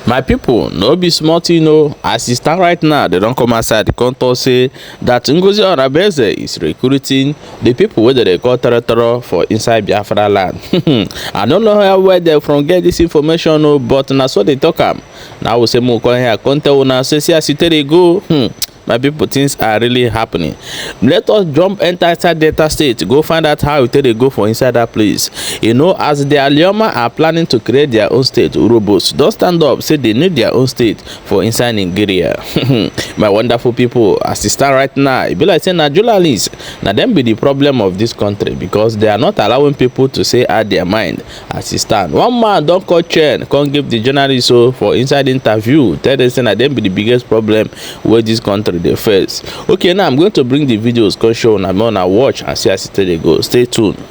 My people, no be small thing o. As e stand right now, they don't come outside come talk say that Ngozi Orabueze is recruiting the people wey dey call terror for inside BiafraLand. I don't know where they from get this information o, but na so they talk am. Now we say mo come here come tell una say see as e take dey go. My people, things are really happening. Let us jump enter Delta State, go find out how it dey go for inside that place. You know, as the Alioma are planning to create their own state, Urobos don't stand up say they need their own state for inside Nigeria. My wonderful people, as it stand right now, it be like saying na journalists, now them be the problem of this country because they are not allowing people to say out their mind as it stand. One man don't call chain, can't give the journalists so for inside interview, tell them say na them be the biggest problem with this country they face. Okay, now I'm going to bring the videos come show and I'm gonna watch and see as it go. Stay tuned.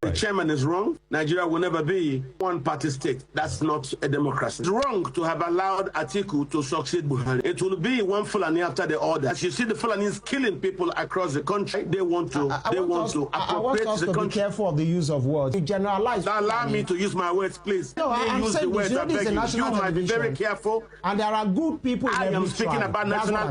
The chairman is wrong. Nigeria will never be one-party state. That's not a democracy. It's wrong to have allowed Atiku to succeed Buhari. It will be one Fulani after the other. As you see, the Fulanis killing people across the country. They want to appropriate the country. Be careful of the use of words. You generalize. Now allow me to use my words, please. No, I'm use saying the words. this. You know, this is a national be very careful. And there are good people in I every am speaking tribe. about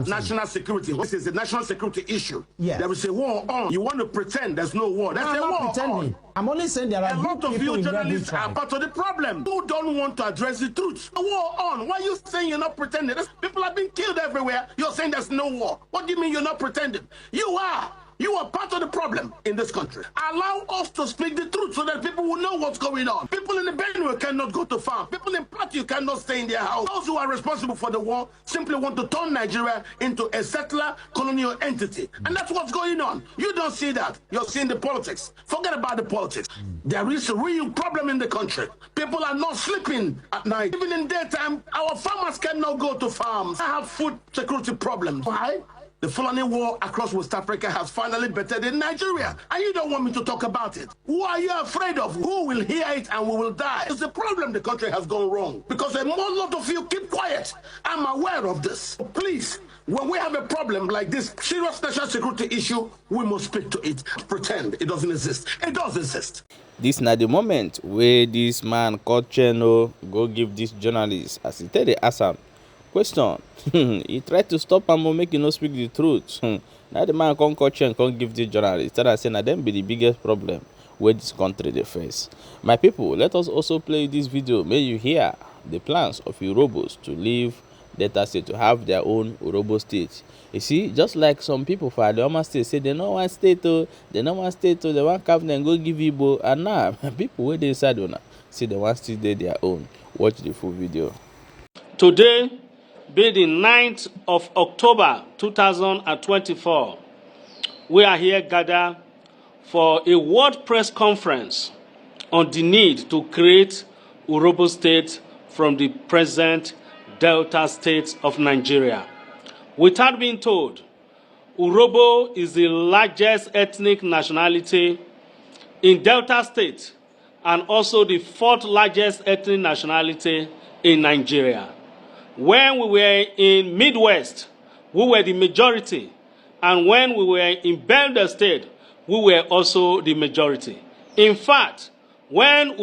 national security. This is a national security issue. Yeah. There is a war on. You want to pretend there's no war. That's I'm a war not pretending. on. I'm only saying there are a lot of you journalists are part of the problem. You don't want to address the truth. The war on. Why are you saying you're not pretending? People have been killed everywhere. You're saying there's no war. What do you mean you're not pretending? You are. You are part of the problem in this country. Allow us to speak the truth so that people will know what's going on. People in the Benue cannot go to farm. People in Plateau cannot stay in their house. Those who are responsible for the war simply want to turn Nigeria into a settler colonial entity. And that's what's going on. You don't see that. You're seeing the politics. Forget about the politics. There is a real problem in the country. People are not sleeping at night. Even in daytime, our farmers cannot go to farms. I have food security problems. Why? The Fulani war across West Africa has finally bettered in Nigeria. And you don't want me to talk about it. Who are you afraid of? Who will hear it and we will die? It's the problem the country has gone wrong. Because a lot of you keep quiet. I'm aware of this. Please, when we have a problem like this serious national security issue, we must speak to it. Pretend it doesn't exist. It does exist. This na the moment where this man called Cheno go give this journalist as he tell the ask am question. He tried to stop am or make you no speak the truth. Now the man come catch and come give the journalist. Tell us say na them be the biggest problem where this country they face. My people, let us also play this video. May you hear the plans of Urobos to leave Delta State to have their own Urobo state. You see, just like some people for Alioma State say they no want state to, they no want state to, they want cap and go give Igbo. And now people where they decide on see they want still do their own. Watch the full video. Today, being the 9th of October 2024, we are here gathered for a world press conference on the need to create Urobo state from the present Delta State of Nigeria. Without being told, Urobo is the largest ethnic nationality in Delta State and also the 4th largest ethnic nationality in Nigeria. When we were in Midwest, we were the majority. And when we were in Delta State, we were also the majority. In fact, when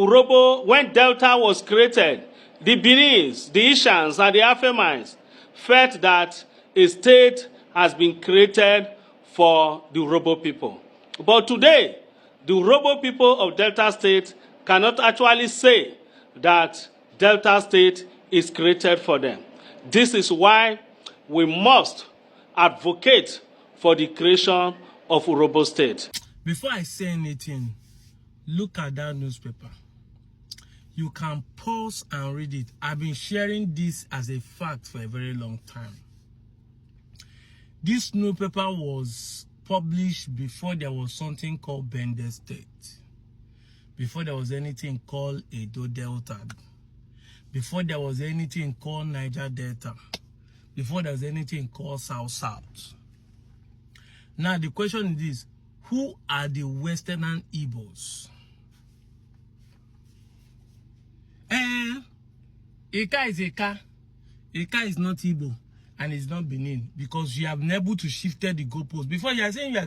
Delta was created, the Benins, the Ishans, and the Afemines felt that a state has been created for the Urobo people. But today, the Urobo people of Delta State cannot actually say that Delta State is created for them. This is why we must advocate for the creation of Urobo State. Before I say anything, look at that newspaper. You can pause and read it. I've been sharing this as a fact for a very long time. This newspaper was published before there was something called Bende State. Before there was anything called Edo Delta. Before there was anything called Niger Delta. Before there was anything called South South. Now the question is this: who are the Western Igbos? Eka is Eka. Eka is not Igbo and it's not Benin because you have been able to shift the goalposts. Before you are saying you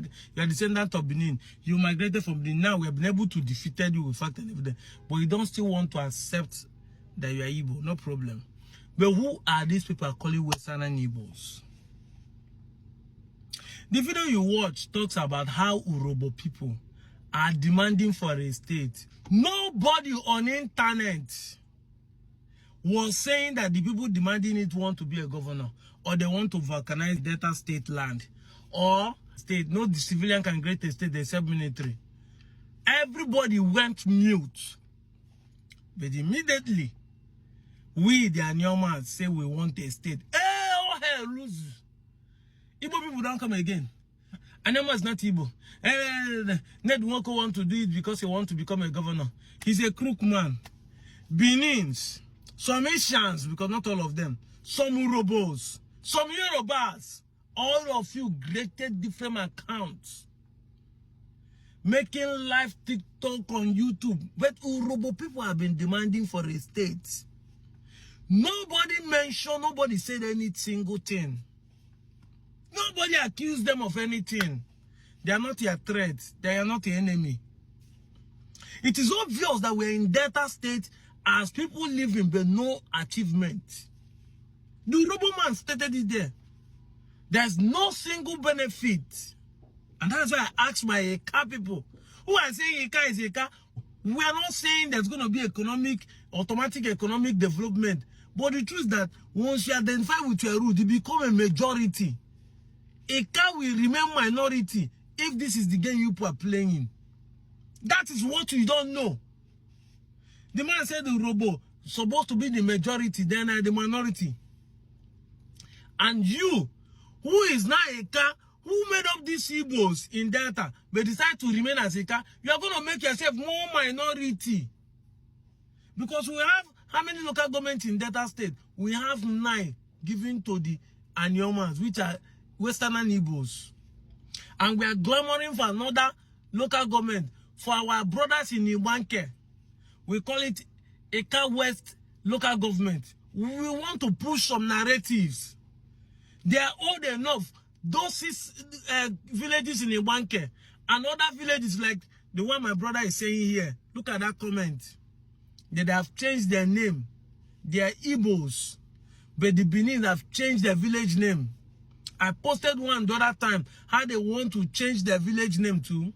are descendant of Benin, you migrated from Benin. Now we have been able to defeat you with fact and evidence, but you don't still want to accept that you are Igbo. No problem. But who are these people calling Western Igbos? The video you watch talks about how Urobo people are demanding for a state. Nobody on internet was saying that the people demanding it want to be a governor, or they want to volcanize Delta state land, or state. No, the civilian can create a state except military. Everybody went mute. But immediately, we, the Anyomans, say we want a state. Hey, oh hell, lose. Igbo people don't come again. Anyoma is not Igbo. Ned Nwoko want to do it because he want to become a governor. He's a crook man. Benins, some Asians, because not all of them, some Urobos, some Yorubas, all of you created different accounts, making live TikTok on YouTube. But Urobo people have been demanding for a state. Nobody mentioned, nobody said any single thing. Nobody accused them of anything. They are not your threat. They are not your enemy. It is obvious that we're in Delta state as people living but no achievement. The Urobo man stated it there. There's no single benefit. And that's why I asked my Eka people, who are saying Eka is Eka. We are not saying there's going to be automatic economic development. But the truth is that once you identify with your root, you become a majority. Eka will remain minority if this is the game you are playing. That is what you don't know. The man said the Urobo supposed to be the majority, then the minority. And you, who is now Eka, who made up these Igbos in Delta, but decide to remain as Eka, you are going to make yourself more minority. Because we have, how many local governments in Delta State? We have 9 given to the Anyomans, which are Western Igbos. And we are clamoring for another local government for our brothers in Ibanke. We call it Eka West local government. We want to push some narratives. They are old enough. Those 6 villages in Ibanke and other villages like the one my brother is saying here. Look at that comment. They have changed their name. They are Igbos. But the Benin have changed their village name. I posted one the other time how they want to change their village name too.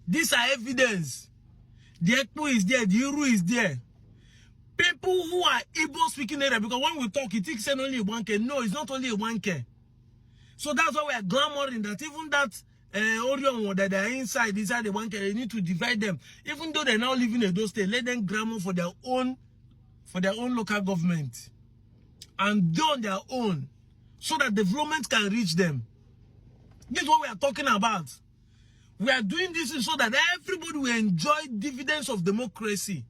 These are evidence. The Ekpo is there, the Uru is there. People who are Igbo speaking area, because when we talk, it thinks only Ibanke. No, it's not only Ibanke. So that's why we are clamoring that even that Orion that they are inside the Ibanke, they need to divide them. Even though they're now living in those states, let them clamor for their own local government. And do on their own. So that development can reach them. This is what we are talking about. We are doing this so that everybody will enjoy dividends of democracy.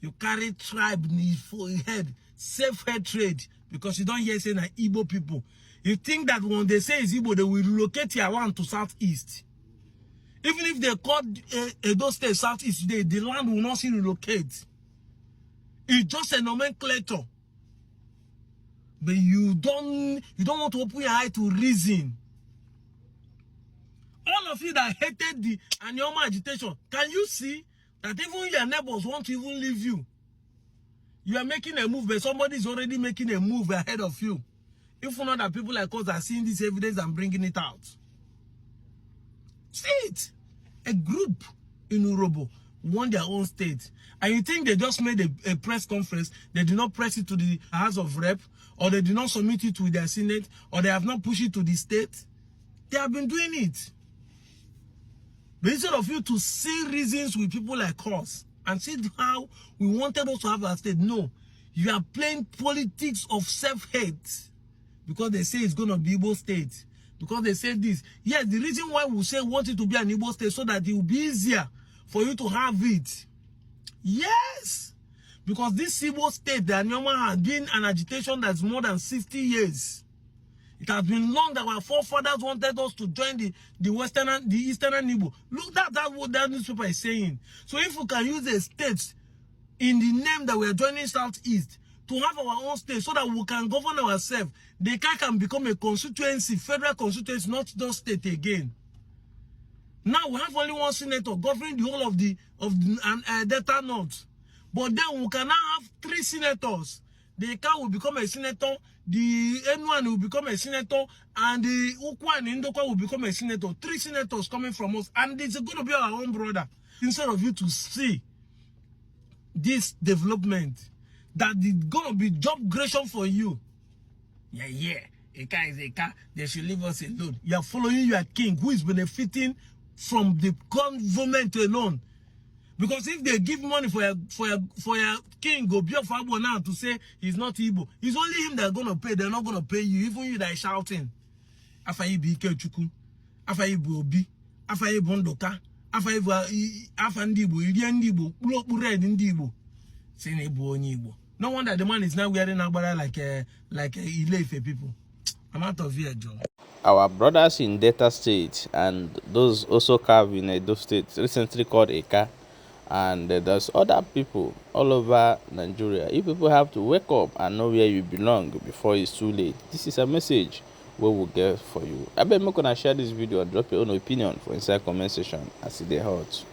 You carry tribe for your head, self-hatred, because you don't hear saying that Igbo people. You think that when they say it's Igbo, they will relocate your land to southeast. Even if they call Edo State southeast today, the land will not see relocate. It's just a nomenclature. But you don't want to open your eye to reason. All of you that hated the Anyoma agitation, can you see that even your neighbors want to even leave you? You are making a move, but somebody is already making a move ahead of you. If not that people like us are seeing this evidence and bringing it out. See it. A group in Urobo won their own state. And you think they just made a press conference, they did not press it to the House of Rep, or they did not submit it to their Senate, or they have not pushed it to the state. They have been doing it. But instead of you to see reasons with people like us and see how we wanted us to have our state, no. You are playing politics of self-hate because they say it's going to be Igbo state. Because they say this. Yes, the reason why we say we want it to be an Igbo state so that it will be easier for you to have it. Yes. Because this Igbo state, the Anyoma, has been an agitation that's more than 60 years. It has been long that our forefathers wanted us to join the Eastern Igbo. Look, that's what that newspaper is saying. So if we can use a state in the name that we are joining Southeast to have our own state so that we can govern ourselves, the can become a constituency, federal constituency, not just state again. Now we have only one senator governing the whole of the Delta North. But then we can now have 3 senators. the Eka will become a senator, the N1 will become a senator, and the Ukwa and Indokwa will become a senator. 3 senators coming from us, and it's going to be our own brother. Instead of you to see this development, that is going to be job creation for you. Yeah. Eka is Eka. They should leave us alone. You are following your king who is benefiting from the government alone. Because if they give money for your king, go BiafraLand now to say he's not Igbo, it's only him they're gonna pay. They're not gonna pay you. Even you that is shouting, Afayi Bike Chuku, Afayi Bobi, Afayi Bondoka, Afayi Afandibo, Idiandibo, Red Indibo, Senebo Nibo. No wonder the man is now wearing agbada like Ilefe people. I'm out of here, Joe. Our brothers in Delta State and those also carved in Edo State recently called Eka, and there's other people all over Nigeria. You people have to wake up and know where you belong before it's too late. This is a message we will get for you. I bet I'm gonna share this video and drop your own opinion for inside comment section as it hurts.